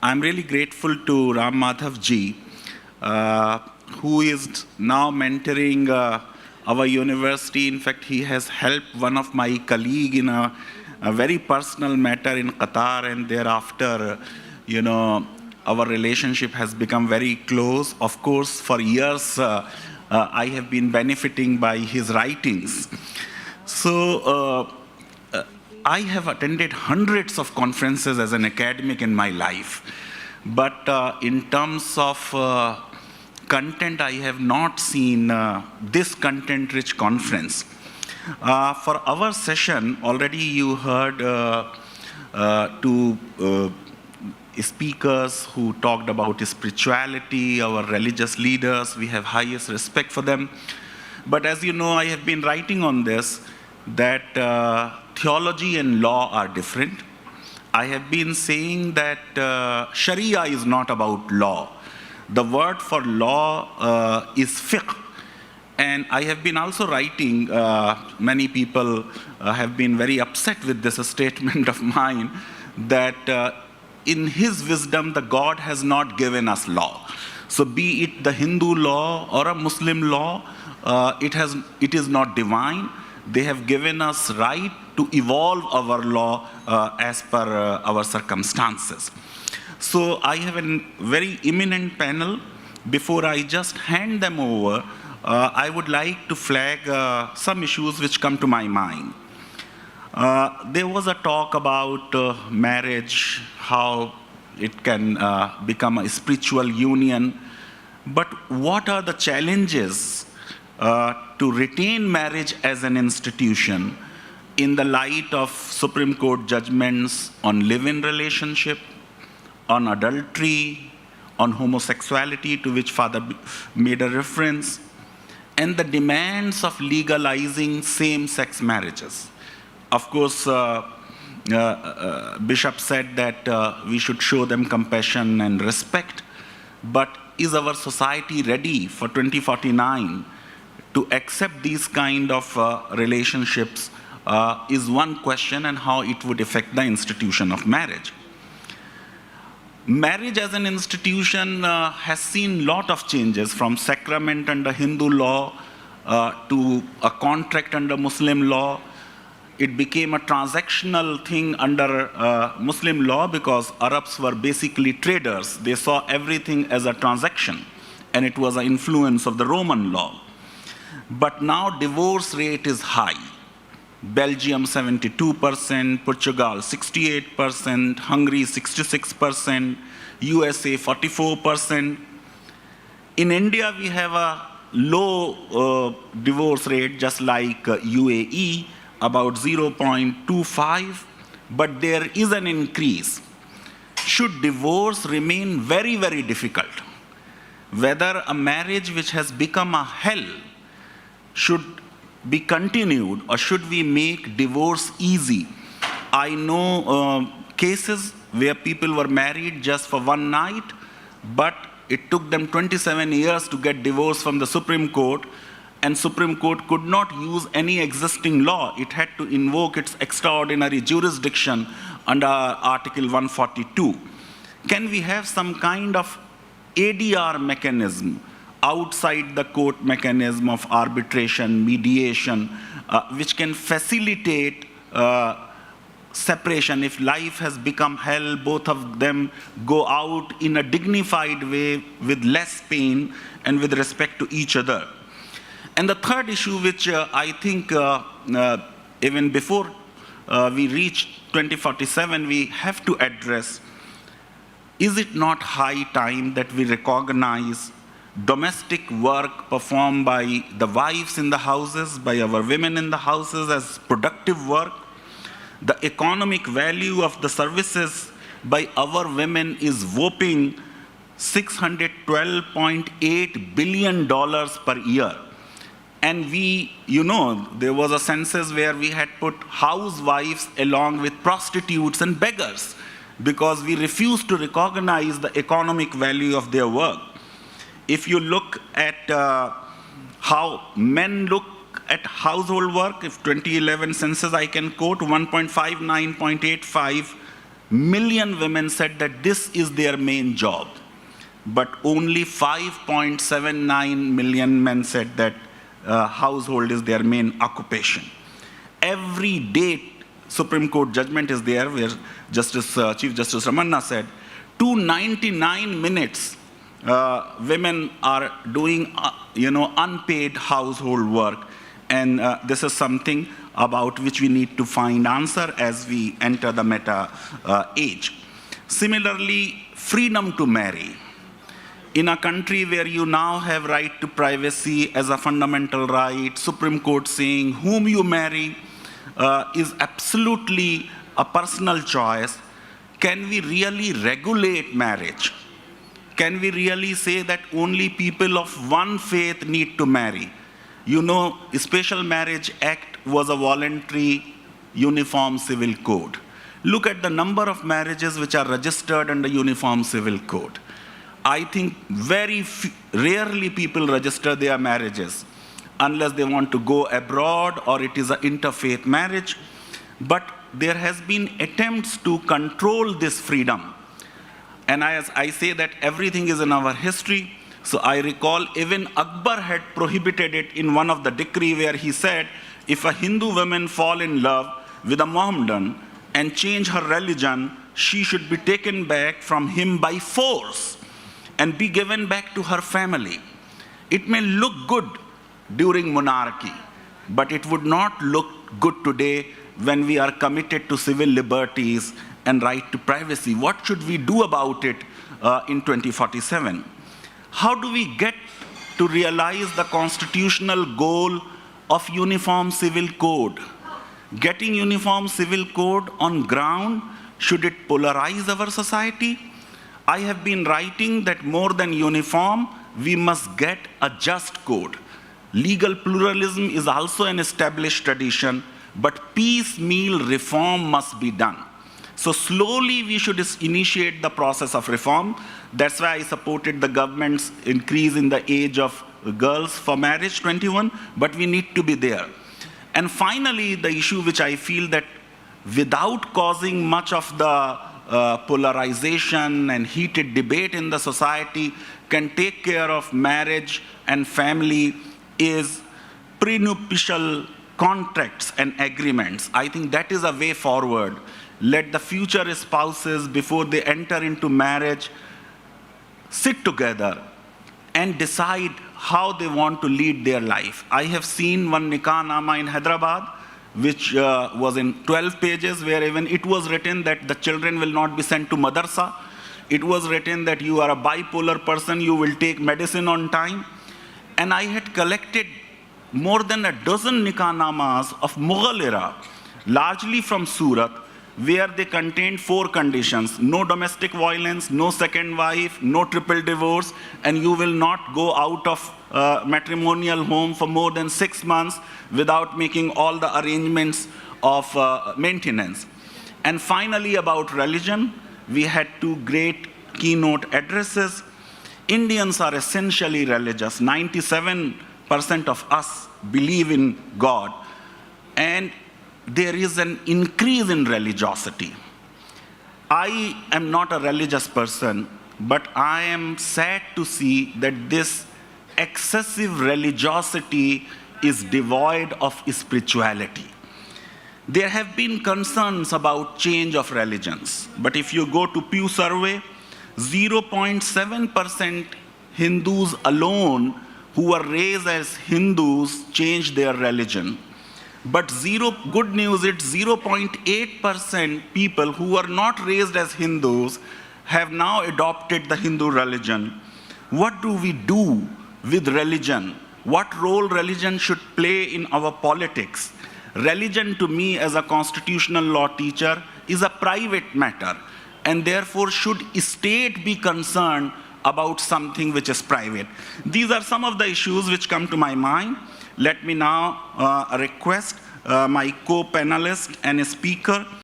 I'm really grateful to Ram Madhav ji, who is now mentoring our university. In fact, he has helped one of my colleague in a very personal matter in Qatar, and thereafter, our relationship has become very close. Of course, for years, I have been benefiting by his writings. So I have attended hundreds of conferences as an academic in my life, but in terms of content, I have not seen this content-rich conference. For our session, already you heard two speakers who talked about spirituality, our religious leaders. We have highest respect for them. But as you know, I have been writing on this, that theology and law are different. I have been saying that Sharia is not about law. The word for law is fiqh. And I have been also writing, many people have been very upset with this statement of mine, that in his wisdom, the God has not given us law. So be it the Hindu law or a Muslim law, it is not divine. They have given us right to evolve our law as per our circumstances. So I have a very eminent panel. Before I just hand them over, I would like to flag some issues which come to my mind. There was a talk about marriage, how it can become a spiritual union. But what are the challenges to retain marriage as an institution in the light of Supreme Court judgments on live-in relationship, on adultery, on homosexuality, to which Father made a reference, and the demands of legalizing same-sex marriages? Of course, Bishop said that we should show them compassion and respect, but is our society ready for 2049 to accept these kind of relationships is one question, and how it would affect the institution of marriage. Marriage as an institution has seen a lot of changes, from sacrament under Hindu law to a contract under Muslim law. It became a transactional thing under Muslim law because Arabs were basically traders. They saw everything as a transaction, and it was an influence of the Roman law. But now divorce rate is high. Belgium 72%, Portugal 68%, Hungary 66%, USA 44%. In India, we have a low divorce rate, just like UAE, about 0.25, but there is an increase. Should divorce remain very, very difficult? Whether a marriage which has become a hell should be continued, or should we make divorce easy? I know cases where people were married just for one night, but it took them 27 years to get divorced from the Supreme Court, and Supreme Court could not use any existing law. It had to invoke its extraordinary jurisdiction under Article 142. Can we have some kind of ADR mechanism outside the court mechanism of arbitration, mediation, which can facilitate separation? If life has become hell, both of them go out in a dignified way with less pain and with respect to each other. And the third issue, which I think even before we reach 2047, we have to address, is it not high time that we recognize domestic work performed by the wives in the houses, by our women in the houses, as productive work? The economic value of the services by our women is whopping $612.8 billion per year. And there was a census where we had put housewives along with prostitutes and beggars because we refused to recognize the economic value of their work. If you look at how men look at household work, if 2011 census I can quote, 1.59.85 million women said that this is their main job, but only 5.79 million men said that household is their main occupation. Every day, Supreme Court judgment is there where Chief Justice Ramanna said, 299 minutes women are doing unpaid household work, and this is something about which we need to find answer as we enter the meta age. Similarly, freedom to marry. In a country where you now have right to privacy as a fundamental right, Supreme Court saying whom you marry is absolutely a personal choice. Can we really regulate marriage? Can we really say that only people of one faith need to marry? You know, Special Marriage Act was a voluntary uniform civil code. Look at the number of marriages which are registered under uniform civil code. I think rarely people register their marriages unless they want to go abroad or it is an interfaith marriage. But there has been attempts to control this freedom. And as I say that everything is in our history, so I recall even Akbar had prohibited it in one of the decree where he said, if a Hindu woman fall in love with a Mohammedan and change her religion, she should be taken back from him by force and be given back to her family. It may look good during monarchy, but it would not look good today when we are committed to civil liberties and right to privacy. What should we do about it in 2047? How do we get to realize the constitutional goal of uniform civil code? Getting uniform civil code on ground, should it polarize our society? I have been writing that more than uniform, we must get a just code. Legal pluralism is also an established tradition, but piecemeal reform must be done. So slowly we should initiate the process of reform. That's why I supported the government's increase in the age of girls for marriage, 21, but we need to be there. And finally, the issue which I feel that without causing much of the polarization and heated debate in the society can take care of marriage and family is prenuptial contracts and agreements. I think that is a way forward. Let the future spouses, before they enter into marriage, sit together and decide how they want to lead their life. I have seen one nikah nama in Hyderabad, which was in 12 pages, where even it was written that the children will not be sent to madrasa. It was written that you are a bipolar person, you will take medicine on time. And I had collected more than a dozen nikah namas of Mughal era, largely from Surat, where they contained 4 conditions: no domestic violence, no second wife, no triple divorce, and you will not go out of matrimonial home for more than 6 months without making all the arrangements of maintenance. And finally, about religion, we had 2 great keynote addresses. Indians are essentially religious. 97% of us believe in God. And there is an increase in religiosity. I am not a religious person, but I am sad to see that this excessive religiosity is devoid of spirituality. There have been concerns about change of religions, but if you go to Pew survey, 0.7% Hindus alone who were raised as Hindus changed their religion. But good news, it's 0.8% people who are not raised as Hindus have now adopted the Hindu religion. What do we do with religion? What role religion should play in our politics? Religion, to me, as a constitutional law teacher, is a private matter, and therefore should state be concerned about something which is private. These are some of the issues which come to my mind. Let me now request my co-panelist and speaker,